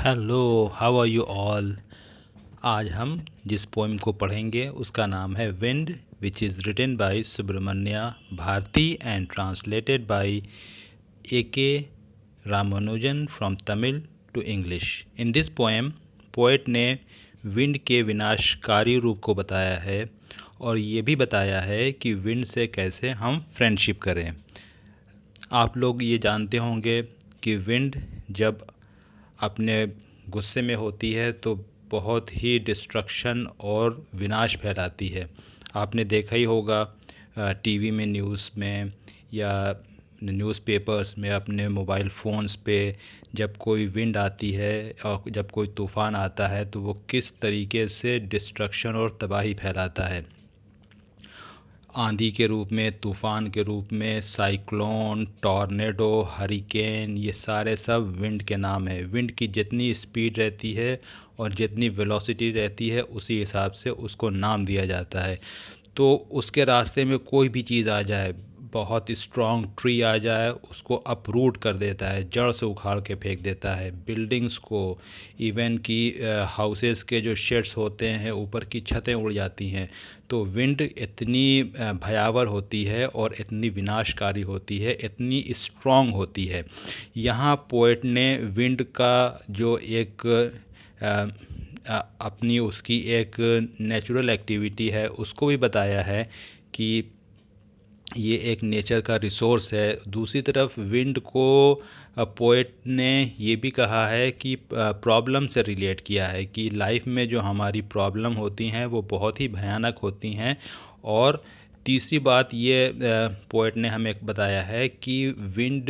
Hello, how are you all. आज हम जिस पोइम को पढ़ेंगे उसका नाम है wind, which is written by Subramania Bharati and translated by A K Ramanujan from Tamil to English. In this poem poet ने विंड के विनाशकारी रूप को बताया है और ये भी बताया है कि विंड से कैसे हम फ्रेंडशिप करें। आप लोग ये जानते होंगे कि विंड जब अपने गुस्से में होती है तो बहुत ही डिस्ट्रक्शन और विनाश फैलाती है। आपने देखा ही होगा टीवी में, न्यूज़ में या न्यूज़पेपर्स में, अपने मोबाइल फ़ोन्स पे जब कोई विंड आती है और जब कोई तूफ़ान आता है तो वो किस तरीके से डिस्ट्रक्शन और तबाही फैलाता है। आंधी के रूप में, तूफ़ान के रूप में, साइक्लोन, टॉर्नेडो, हरिकेन, ये सारे सब विंड के नाम हैं। विंड की जितनी स्पीड रहती है और जितनी वेलोसिटी रहती है उसी हिसाब से उसको नाम दिया जाता है। तो उसके रास्ते में कोई भी चीज़ आ जाए, बहुत स्ट्रॉन्ग ट्री आ जाए, उसको अपरूट कर देता है, जड़ से उखाड़ के फेंक देता है। बिल्डिंग्स को, इवन कि हाउसेस के जो शेड्स होते हैं, ऊपर की छतें उड़ जाती हैं। तो विंड इतनी भयावह होती है और इतनी विनाशकारी होती है, इतनी स्ट्रॉन्ग होती है। यहाँ पोएट ने विंड का जो एक अपनी उसकी एक नेचुरल एक्टिविटी है उसको भी बताया है कि ये एक नेचर का रिसोर्स है। दूसरी तरफ विंड को पोएट ने ये भी कहा है कि प्रॉब्लम से रिलेट किया है कि लाइफ में जो हमारी प्रॉब्लम होती हैं वो बहुत ही भयानक होती हैं। और तीसरी बात ये पोएट ने हमें बताया है कि विंड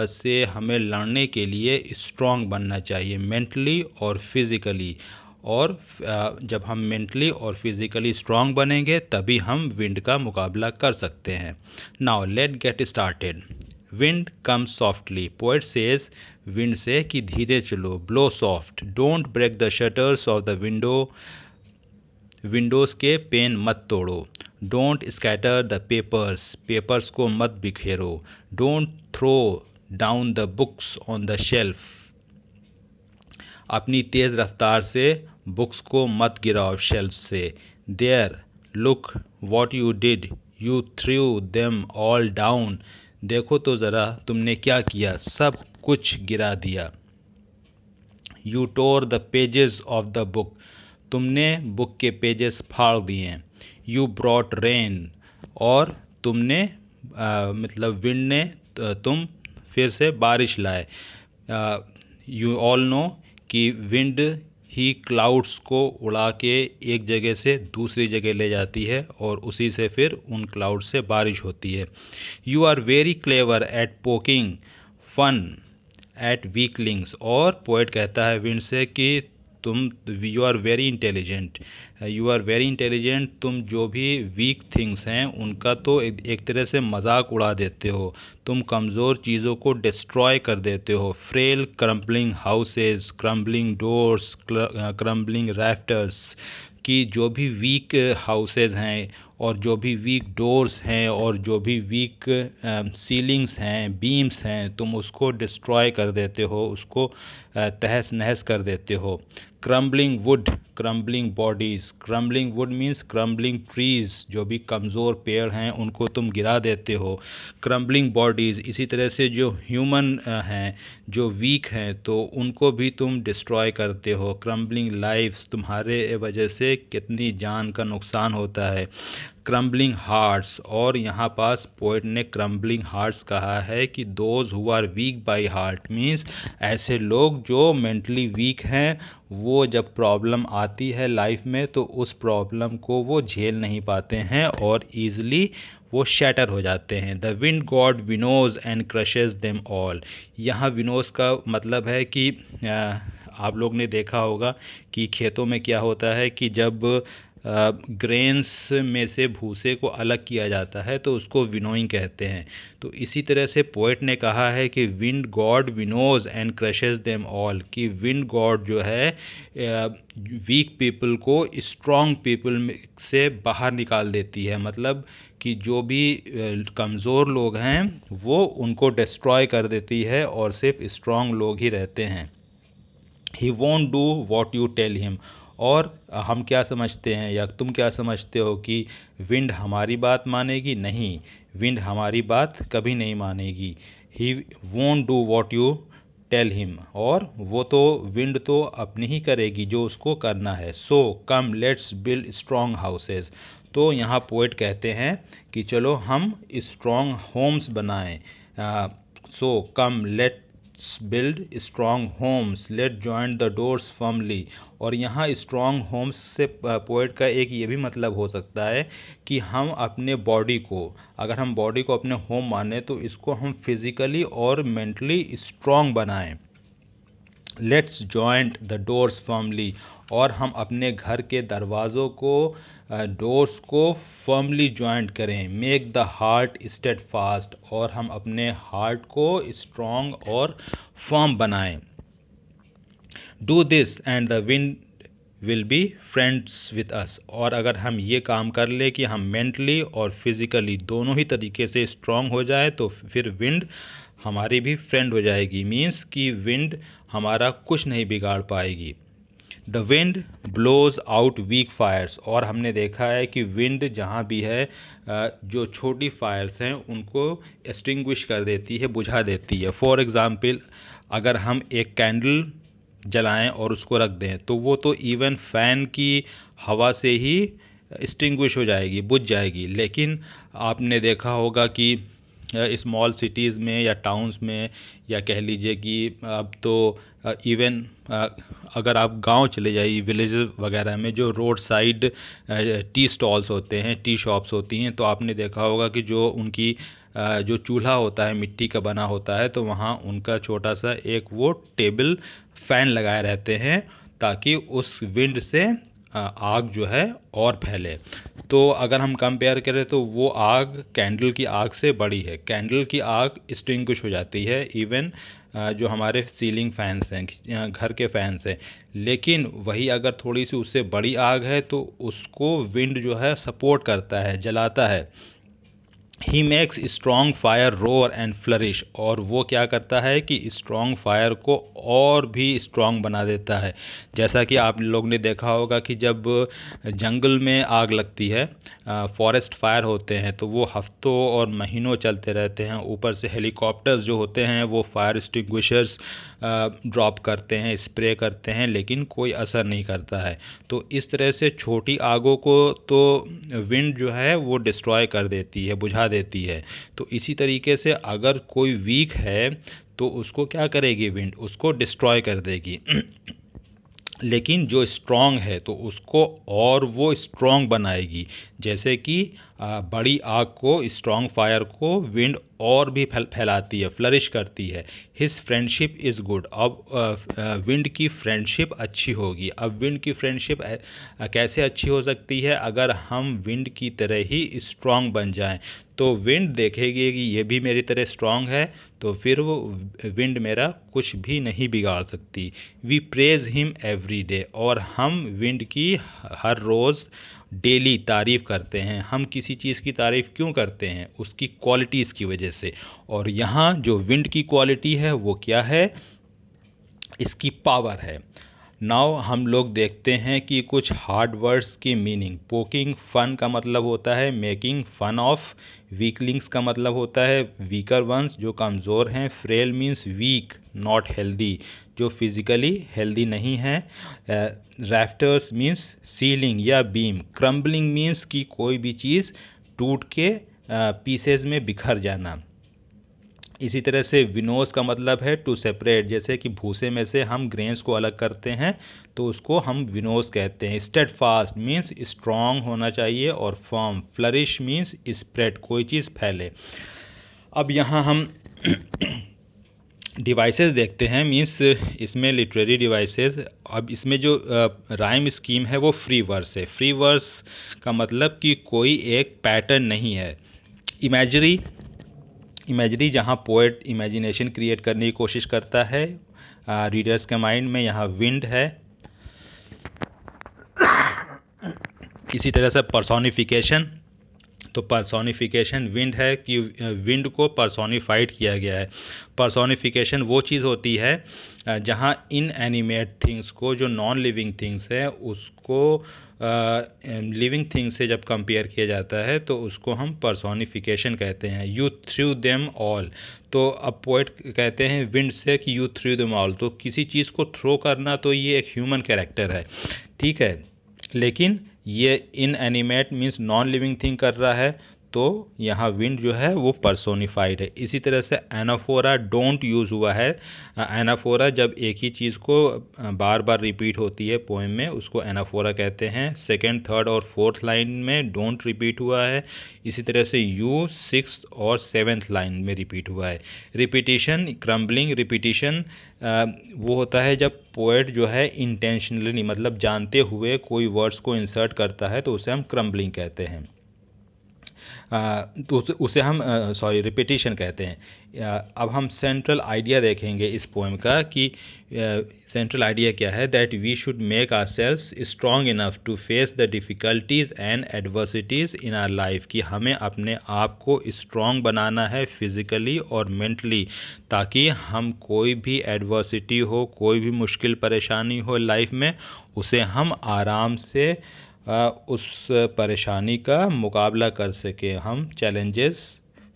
से हमें लड़ने के लिए स्ट्रांग बनना चाहिए, मेंटली और फिज़िकली। और जब हम मेंटली और फिज़िकली स्ट्रांग बनेंगे तभी हम विंड का मुकाबला कर सकते हैं। Now let get started. Wind come softly, poet says wind से कि धीरे चलो, blow soft, don't break the shutters of the windows के पेन मत तोड़ो, don't scatter the papers, papers को मत बिखेरो, don't throw down the books on the shelf, अपनी तेज़ रफ्तार से बुक्स को मत गिराओ शेल्फ से। There, look what you did, you threw them all down, देखो तो ज़रा तुमने क्या किया, सब कुछ गिरा दिया। You tore the pages of the book, तुमने बुक के पेजेस फाड़ दिए। यू ब्रॉट रेन, और तुमने मतलब विंड ने तुम फिर से बारिश लाए। यू ऑल नो कि विंड ही क्लाउड्स को उड़ा के एक जगह से दूसरी जगह ले जाती है और उसी से फिर उन क्लाउड से बारिश होती है। You are very clever at poking fun at weaklings, और पोएट कहता है विंड से कि तुम, you are very intelligent, you are very intelligent, तुम जो भी वीक थिंग्स हैं उनका तो एक तरह से मजाक उड़ा देते हो, तुम कमज़ोर चीज़ों को डिस्ट्रॉय कर देते हो। Frail crumbling houses, crumbling doors, crumbling rafters, कि जो भी वीक हाउसेस हैं और जो भी वीक डोर्स हैं और जो भी वीक सीलिंग्स हैं, बीम्स हैं, तुम उसको डिस्ट्रॉय कर देते हो, उसको तहस नहस कर देते हो। Crumbling would, crumbling bodies, crumbling would means crumbling trees, जो भी कमज़ोर पेड़ हैं उनको तुम गिरा देते हो। क्रम्बलिंग बॉडीज़, इसी तरह से जो ह्यूमन हैं, जो वीक हैं, तो उनको भी तुम डिस्ट्रॉय करते हो। क्रम्बलिंग लाइफ्स, तुम्हारे वजह से कितनी जान का नुकसान होता है। क्रम्बलिंग हार्ट्स, और यहाँ पास पोएट ने क्रम्बलिंग हार्ट्स कहा है कि those who are weak by heart, means ऐसे लोग जो मेंटली वीक हैं, वो जब प्रॉब्लम आती है लाइफ में तो उस प्रॉब्लम को वो झेल नहीं पाते हैं और ईज़िली वो शैटर हो जाते हैं। The wind god winnows and crushes them all, यहाँ विनोज का मतलब है कि आप लोग ने देखा होगा कि खेतों में क्या होता है कि जब ग्रेन्स में से भूसे को अलग किया जाता है तो उसको विनोइंग कहते हैं। तो इसी तरह से पोएट ने कहा है कि wind god winnows and crushes them all, कि विंड गॉड जो है वीक पीपल को स्ट्रॉन्ग पीपल से बाहर निकाल देती है, मतलब कि जो भी कमज़ोर लोग हैं वो उनको डिस्ट्रॉय कर देती है और सिर्फ स्ट्रॉन्ग लोग ही रहते हैं। He won't do what you tell him. और हम क्या समझते हैं या तुम क्या समझते हो कि विंड हमारी बात मानेगी? नहीं, विंड हमारी बात कभी नहीं मानेगी। He won't do what you tell him, और वो तो विंड तो अपनी ही करेगी जो उसको करना है। So come let's build strong houses. तो यहाँ पोएट कहते हैं कि चलो हम स्ट्रॉन्ग होम्स बनाएं। So come let's build strong homes, let join the doors firmly. और यहाँ स्ट्रॉन्ग होम्स से पोएट का एक ये भी मतलब हो सकता है कि हम अपने बॉडी को, अगर हम बॉडी को अपने होम माने तो इसको हम फिज़िकली और मेंटली स्ट्रॉन्ग बनाएं। Let's joint the doors firmly, और हम अपने घर के दरवाज़ों को, डोर्स को फर्मली जॉइंट करें। Make the heart steadfast, और हम अपने हार्ट को स्ट्रॉन्ग और फर्म बनाएं। Do this and the wind will be friends with us. और अगर हम ये काम कर ले कि हम मेंटली और फिज़िकली दोनों ही तरीके से स्ट्रॉन्ग हो जाए तो फिर विंड हमारी भी फ्रेंड हो जाएगी। मीन्स कि विंड हमारा कुछ नहीं बिगाड़ पाएगी। The wind blows out weak fires, और हमने देखा है कि विंड जहाँ भी है जो छोटी फायर्स हैं उनको एक्सटिंग्विश कर देती है, बुझा देती है। फॉर एग्ज़ाम्पल, अगर हम एक कैंडल जलाएं और उसको रख दें तो वो तो इवन फ़ैन की हवा से ही एक्सटिंग्विश हो जाएगी, बुझ जाएगी। लेकिन आपने देखा होगा कि स्मॉल सिटीज़ में या टाउन्स में, या कह लीजिए कि अब तो इवन अगर आप गांव चले जाइए, विलेज वगैरह में जो रोड साइड टी स्टॉल्स होते हैं, टी शॉप्स होती हैं, तो आपने देखा होगा कि जो उनकी जो चूल्हा होता है मिट्टी का बना होता है, तो वहाँ उनका छोटा सा एक वो टेबल फ़ैन लगाए रहते हैं ताकि उस विंड से आग जो है और फैले। तो अगर हम कंपेयर करें तो वो आग कैंडल की आग से बड़ी है। कैंडल की आग एक्सटिंग्विश हो जाती है इवन जो हमारे सीलिंग फैंस हैं, घर के फैंस हैं। लेकिन वही अगर थोड़ी सी उससे बड़ी आग है तो उसको विंड जो है सपोर्ट करता है, जलाता है। He makes strong fire row or and flourish, और वो क्या करता है कि स्ट्रॉन्ग फायर को और भी स्ट्रॉन्ग बना देता है। जैसा कि आप लोग ने देखा होगा कि जब जंगल में आग लगती है, फॉरेस्ट फायर होते हैं, तो वो हफ्तों और महीनों चलते रहते हैं। ऊपर से हेलीकॉप्टर्स जो होते हैं वो फायर एक्सटिंग्विशर्स ड्रॉप करते हैं, स्प्रे करते हैं, लेकिन कोई असर नहीं करता है। तो इस तरह से छोटी आगों को तो विंड जो है वो डिस्ट्रॉय कर देती है, बुझा देती है। तो इसी तरीके से अगर कोई वीक है तो उसको क्या करेगी विंड? उसको डिस्ट्रॉय कर देगी। लेकिन जो स्ट्रॉन्ग है तो उसको और वो स्ट्रॉन्ग बनाएगी। जैसे कि बड़ी आग को, स्ट्रॉन्ग फायर को विंड और भी फैलाती है, फ्लरिश करती है। His friendship is good. अब विंड की फ्रेंडशिप अच्छी होगी। अब विंड की फ्रेंडशिप कैसे अच्छी हो सकती है? अगर हम विंड की तरह ही स्ट्रॉन्ग बन जाएं तो विंड देखेगी कि ये भी मेरी तरह स्ट्रॉन्ग है, तो फिर वो विंड मेरा कुछ भी नहीं बिगाड़ सकती। We praise him every day, और हम विंड की हर रोज़ डेली तारीफ़ करते हैं। हम किसी चीज़ की तारीफ़ क्यों करते हैं? उसकी क्वालिटीज़ की वजह से। और यहाँ जो विंड की क्वालिटी है वो क्या है? इसकी पावर है। नाउ हम लोग देखते हैं कि कुछ हार्ड वर्ड्स की मीनिंग। पोकिंग फन का मतलब होता है मेकिंग फन ऑफ। वीकलिंग्स का मतलब होता है वीकर वंस, जो कमज़ोर हैं। Frail means weak not healthy, जो फिज़िकली हेल्दी नहीं है। रैफ्टर्स मीन्स सीलिंग या बीम। क्रम्बलिंग मीन्स कि कोई भी चीज़ टूट के पीसेज में बिखर जाना। इसी तरह से विनोस का मतलब है टू सेपरेट, जैसे कि भूसे में से हम ग्रेन्स को अलग करते हैं तो उसको हम विनोस कहते हैं। स्टेड फास्ट मीन्स स्ट्रॉन्ग होना चाहिए, और फर्म। फ्लरिश मीन्स स्प्रेड, कोई चीज़ फैले। अब यहाँ हम डिवाइसेस देखते हैं, मीन्स इसमें लिटरेरी डिवाइसेस। अब इसमें जो राइम स्कीम है वो फ्री वर्स है। फ्री वर्स का मतलब कि कोई एक पैटर्न नहीं है। इमेजरी जहाँ पोएट इमेजिनेशन क्रिएट करने की कोशिश करता है रीडर्स के माइंड में, यहाँ विंड है। इसी तरह से पर्सोनिफिकेशन, तो पर्सोनिफिकेशन विंड है कि विंड को पर्सोनिफाइड किया गया है। पर्सोनिफिकेशन वो चीज़ होती है जहाँ इन एनिमेट थिंग्स को, जो नॉन लिविंग थिंग्स है, उसको लिविंग थिंग्स से जब कंपेयर किया जाता है तो उसको हम पर्सोनिफिकेशन कहते हैं। यू थ्रू देम ऑल, तो अब पोएट कहते हैं विंड से कि यू थ्रू देम ऑल, तो किसी चीज़ को थ्रो करना तो ये एक ह्यूमन कैरेक्टर है, ठीक है, लेकिन ये inanimate means non living thing कर रहा है, तो यहाँ विंड जो है वो पर्सोनिफाइड है। इसी तरह से एनाफोरा डोंट यूज़ हुआ है। एनाफोरा जब एक ही चीज़ को बार बार रिपीट होती है पोएम में, उसको एनाफोरा कहते हैं। सेकंड, थर्ड और फोर्थ लाइन में डोंट रिपीट हुआ है। इसी तरह से यू सिक्स्थ और सेवेंथ लाइन में रिपीट हुआ है। रिपीटिशन, क्रम्बलिंग रिपीटिशन वो होता है जब पोएट जो है इंटेंशनली, मतलब जानते हुए कोई वर्ड्स को इंसर्ट करता है, तो उसे हम क्रम्बलिंग कहते हैं। तो उसे हम रिपीटिशन कहते हैं। अब हम सेंट्रल आइडिया देखेंगे इस पोएम का कि सेंट्रल आइडिया क्या है, that we should make ourselves strong enough to face the difficulties and adversities in our life, कि हमें अपने आप को स्ट्रॉन्ग बनाना है फिज़िकली और मेंटली, ताकि हम कोई भी एडवर्सिटी हो, कोई भी मुश्किल परेशानी हो लाइफ में, उसे हम आराम से उस परेशानी का मुकाबला कर सकें, हम चैलेंजेस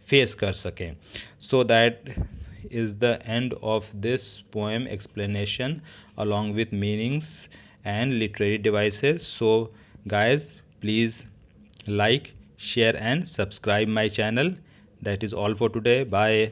फेस कर सकें। So that is the end of this poem explanation along with meanings and literary devices. So guys, please like, share and subscribe my channel. That is all for today. Bye.